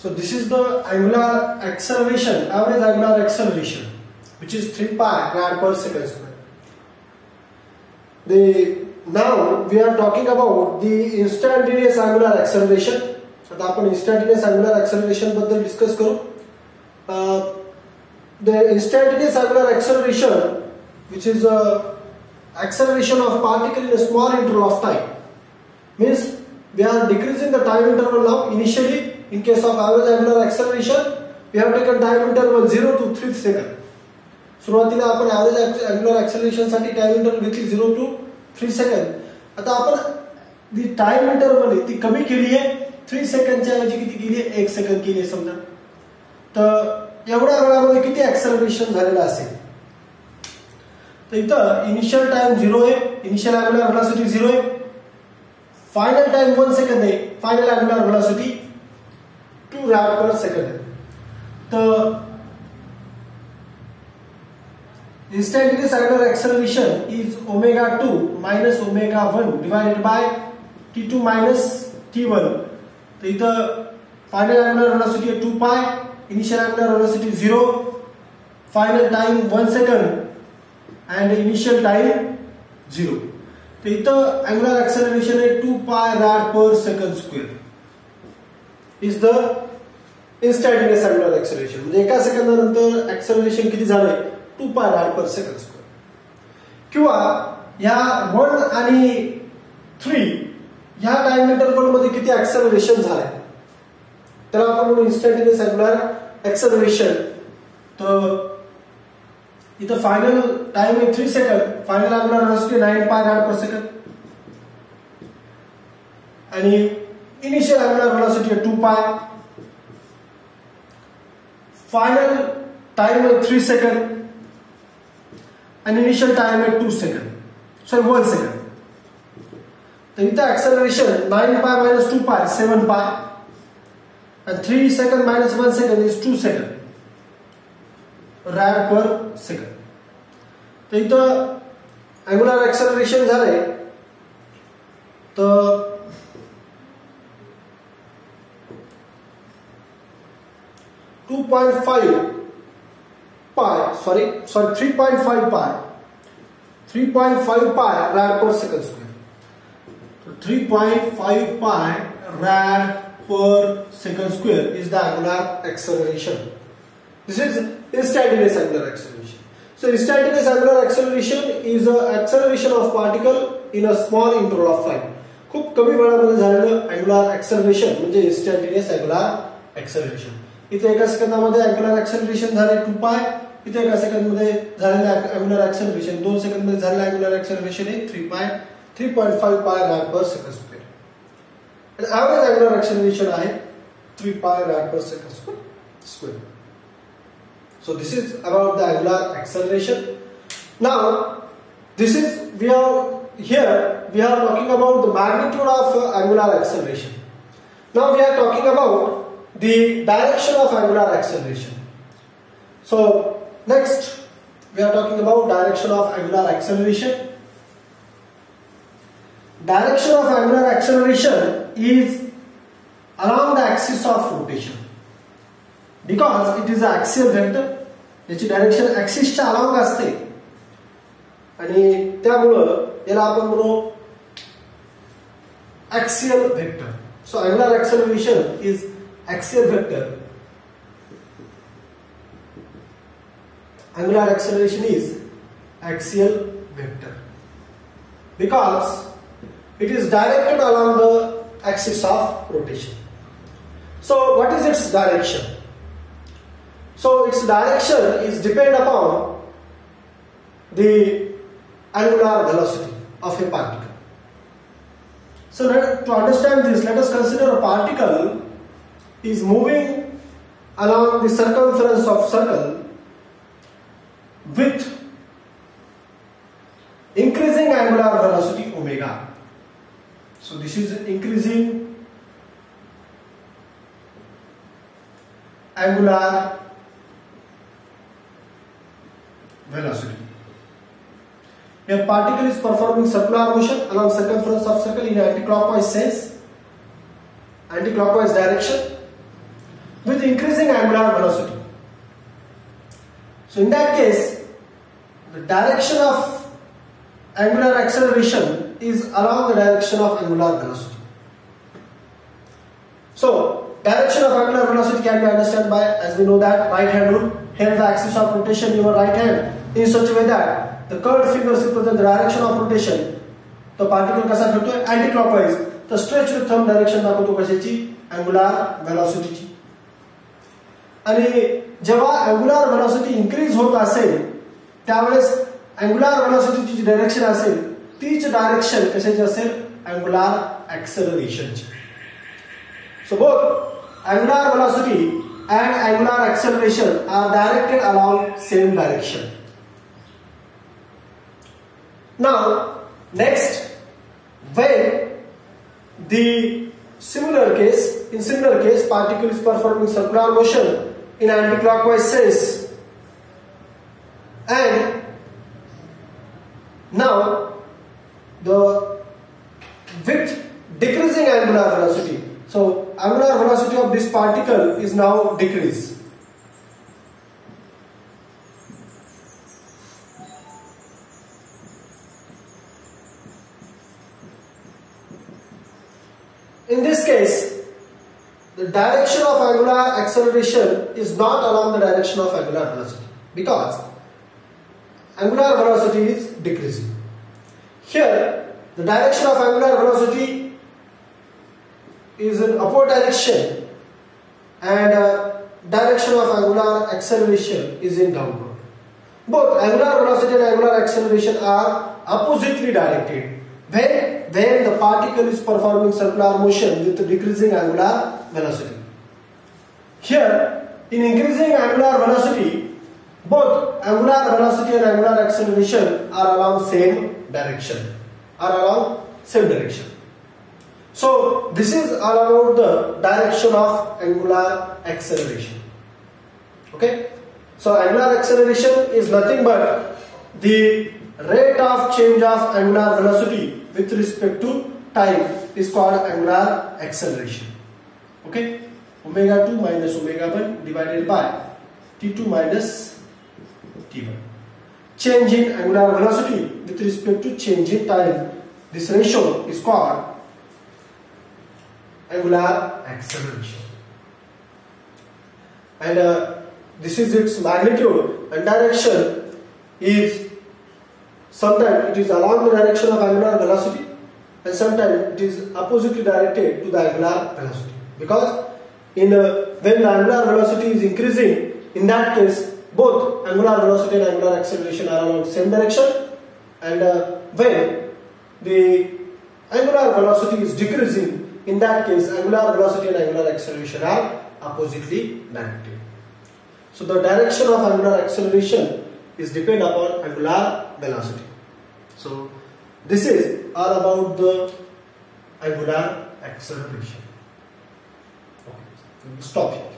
So this is the angular acceleration, average angular acceleration, which is 3 pi rad per second square. Now we are talking about the instantaneous angular acceleration. आता आपण instantaneous angular acceleration बद्दल discuss करू. The instantaneous angular acceleration, which is acceleration of particle in a small interval of time, means we are decreasing the time interval now. Initially, in case of average angular acceleration, we have taken time interval 0 to 3 seconds. सुरुवातीला आपण average angular acceleration साठी time interval घेतली 0 to 3 seconds. आता आपण दी time interval आहे ती कमी केली आहे, 3 सेकंडच्या ऐवजी किती केली आहे, 1 सेकंद केली आहे समजा. तर एवढ्या वेळामध्ये किती acceleration झालेलं असेल. तर इथं इनिशियल टाइम 0 आहे, इनिशियल angular velocity 0 आहे, फाइनल टाइम 1 सेकंड आहे, final angular velocity 2 rad per second है. तो instantaneous angular acceleration is omega 2 minus omega 1 divided by t2 minus t1. तो इधर final angular velocity है 2 pi, initial angular velocity 0, final time 1 second and initial time 0. तो इधर angular acceleration है 2 pi rad per second square. Is the instantaneous angular acceleration. म्हणजे एका सेकंदानंतर acceleration किती झालंय, 2 pi rad per second square. किंवा या 1 आणि 3 या टाइम इंटरवल मध्ये किती acceleration झालंय, त्याला आपण म्हणू instantaneous angular acceleration. तर इथं फायनल टाइम आहे 3 second, final angular velocity 9 pi rad per second आणि initial angular velocity है 2 pi, final time है 3 second and initial time है 2 second, sorry 1 second. तो इतना acceleration 9 pi minus 2 pi 7 pi and 3 second minus 1 second is 2 second rad per second. तो इतना angular acceleration झाले तो 3.5 pi rad per second square. So 3.5 pi rad per second square is the angular acceleration. This is instantaneous angular acceleration. So instantaneous angular acceleration is the acceleration of particle in a small interval of time. खूप कमी वेळामध्ये झालेलं angular acceleration म्हणजे instantaneous angular acceleration. इथे एका सेकंदामध्ये angular acceleration झाले 2 pi, इथे एका सेकंदामध्ये झालेलं angular acceleration 2 सेकंदामध्ये झालेलं angular acceleration आहे 3.5 pi rad per second square. And average angular acceleration आहे 3 pi rad per second square. So this is about the angular acceleration. Now we are talking about the magnitude of angular acceleration. Now we are talking about the direction of angular acceleration. So next we are talking about direction of angular acceleration. Direction of angular acceleration is along the axis of rotation because it is an axial vector. याची direction axis च्या along असते आणि त्यामुळे याला आपण म्हणू axial vector. So angular acceleration is axial vector. Angular acceleration is axial vector because it is directed along the axis of rotation. So what is its direction? So its direction is depend upon the angular velocity of a particle. So to understand this, let us consider a particle is moving along the circumference of circle with increasing angular velocity omega. So this is increasing angular velocity. A particle is performing circular motion along circumference of circle in anti-clockwise sense, anti-clockwise direction. with increasing angular velocity. So in that case, the direction of angular acceleration is along the direction of angular velocity. So direction of angular velocity can be understood by, as we know that, right hand rule. Here the axis of rotation in your right hand in such a way that the curved fingers represent the direction of rotation. तो particle कसा फिरतोय anti clockwise, तर stretched thumb direction दाखवतो कशाची, angular वेलोसिटीची. आणि जेव्हा angular velocity increase होत असेल त्यावेळेस अँगुलर वेलोसिटीची जी डायरेक्शन असेल तीच डायरेक्शन कशाची असेल, अँगुलर ऍक्सेलरेशनची. So both angular velocity and angular acceleration are directed along same direction. Now, next, when in similar case, particle is performing circular motion in anti-clockwise sense, and now the with decreasing angular velocity. So angular velocity of this particle is now decreased. In this case, the direction of angular acceleration is not along the direction of angular velocity because angular velocity is decreasing. Here, the direction of angular velocity is in upward direction and direction of angular acceleration is in downward. Both angular velocity and angular acceleration are oppositely directed when the particle is performing circular motion with decreasing angular velocity. Here, in increasing angular velocity, both angular velocity and angular acceleration are along same direction. So this is all about the direction of angular acceleration. Okay. So angular acceleration is nothing but the rate of change of angular velocity with respect to time is called angular acceleration. Okay. Omega 2 minus omega 1 divided by t2 minus t1. Change in angular velocity with respect to change in time. This ratio is called angular acceleration. And this is its magnitude and direction is sometimes it is along the direction of angular velocity and sometimes it is oppositely directed to the angular velocity. Because when the angular velocity is increasing, in that case both angular velocity and angular acceleration are along the same direction, and when the angular velocity is decreasing, in that case angular velocity and angular acceleration are oppositely directed. So the direction of angular acceleration is depend upon angular velocity. So this is all about the angular acceleration. Okay, so we stop here.